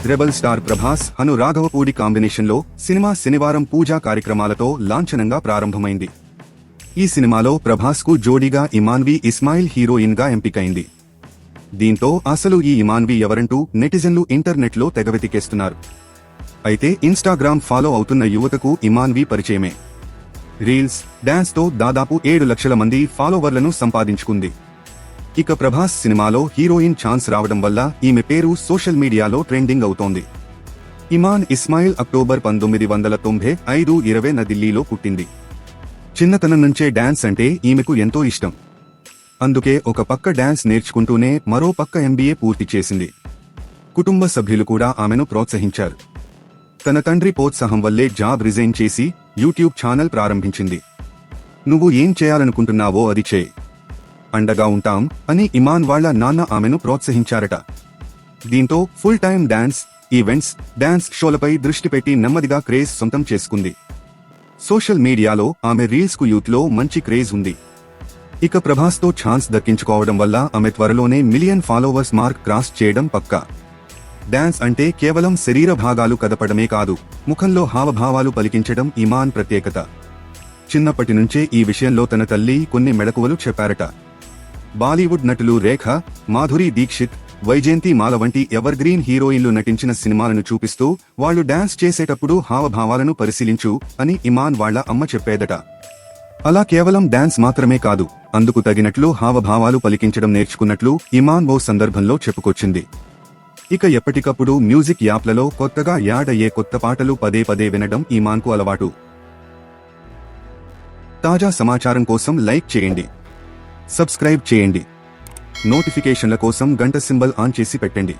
Rebel star Prabhas Hanu Raghavapudi కాంబినేషన్లో cinema శనివారం పూజా కార్యక్రమాలతో లాంఛనంగా ప్రారంభమైంది. ఈ సినిమాలో ప్రభాస్ కు జోడీగా ఇమాన్వి ఇస్మాయిల్ హీరోయిన్ గా ఎంపికైంది. దీంతో అసలు ఈ ఇమాన్వి ఎవరంటూ నెటిజన్లు ఇంటర్నెట్లో తెగవెతికేస్తున్నారు. అయితే ఇన్స్టాగ్రామ్ ఫాలో అవుతున్న యువతకు ఇమాన్వి పరిచయమే. రీల్స్, డాన్స్ తో దాదాపు 7 లక్షల మంది ఫాలోవర్లను సంపాదించుకుంది. ఇక ప్రభాస్ సినిమాలో హీరోయిన్ ఛాన్స్ రావడం వల్ల ఈమె పేరు సోషల్ మీడియాలో ట్రెండింగ్ అవుతోంది. ఇమాన్ ఇస్మాయిల్ అక్టోబర్ 1995 20న ఢిల్లీలో పుట్టింది. చిన్నతనం నుంచే డాన్స్ అంటే ఈమెకు ఎంతో ఇష్టం. అందుకే ఒక పక్క డాన్స్ నేర్చుకుంటూనే మరో పక్క MBA పూర్తి చేసింది. కుటుంబ సభ్యులు కూడా ఆమెను ప్రోత్సహించారు. తన తండ్రి ప్రోత్సాహం వల్లే జాబ్ రిజైన్ చేసి యూట్యూబ్ ఛానల్ ప్రారంభించింది. నువ్వు ఏం చేయాలనుకుంటున్నావో అది చేయి, అండగా ఉంటాం అని ఇమాన్ వాళ్ల నాన్న ఆమెను ప్రోత్సహించారట. దీంతో full time dance, events, dance షోలపై దృష్టి పెట్టి నెమ్మదిగా క్రేజ్ సొంతం చేసుకుంది. సోషల్ మీడియాలో ఆమె రీల్స్ కు యూత్ లో మంచి క్రేజ్ ఉంది. ఇక ప్రభాస్ తో ఛాన్స్ దక్కించుకోవడం వల్ల ఆమె త్వరలోనే 1 మిలియన్ ఫాలోవర్స్ మార్క్ క్రాస్ చేయడం పక్కా. డాన్స్ అంటే కేవలం శరీర భాగాలు కదపడమే కాదు, ముఖంలో హావభావాలు పలికించడం ఇమాన్ ప్రత్యేకత. చిన్నప్పటి నుంచే ఈ విషయంలో తన తల్లి కొన్ని మెళకువలు చెప్పారట. బాలీవుడ్ నటులు రేఖ, మాధురి దీక్షిత్, వైజయంతి మాల వంటి ఎవర్ గ్రీన్ హీరోయిన్లు నటించిన సినిమాలను చూపిస్తూ వాళ్లు డాన్స్ చేసేటప్పుడు హావభావాలను పరిశీలించు అని ఇమాన్ వాళ్ల అమ్మ చెప్పేదట. అలా కేవలం డాన్స్ మాత్రమే కాదు, అందుకు తగినట్లు హావభావాలు పలికించడం నేర్చుకున్నట్లు ఇమాన్ ఓ సందర్భంలో చెప్పుకొచ్చింది. ఇక ఎప్పటికప్పుడు మ్యూజిక్ యాప్లలో కొత్తగా యాడ్ అయ్యే కొత్త పాటలు పదే పదే వినడం ఇమాన్కు అలవాటు. తాజా సమాచారం కోసం లైక్ చేయండి, సబ్స్క్రైబ్ చేయండి, నోటిఫికేషన్ల కోసం గంట సింబల్ ఆన్ చేసి పెట్టండి.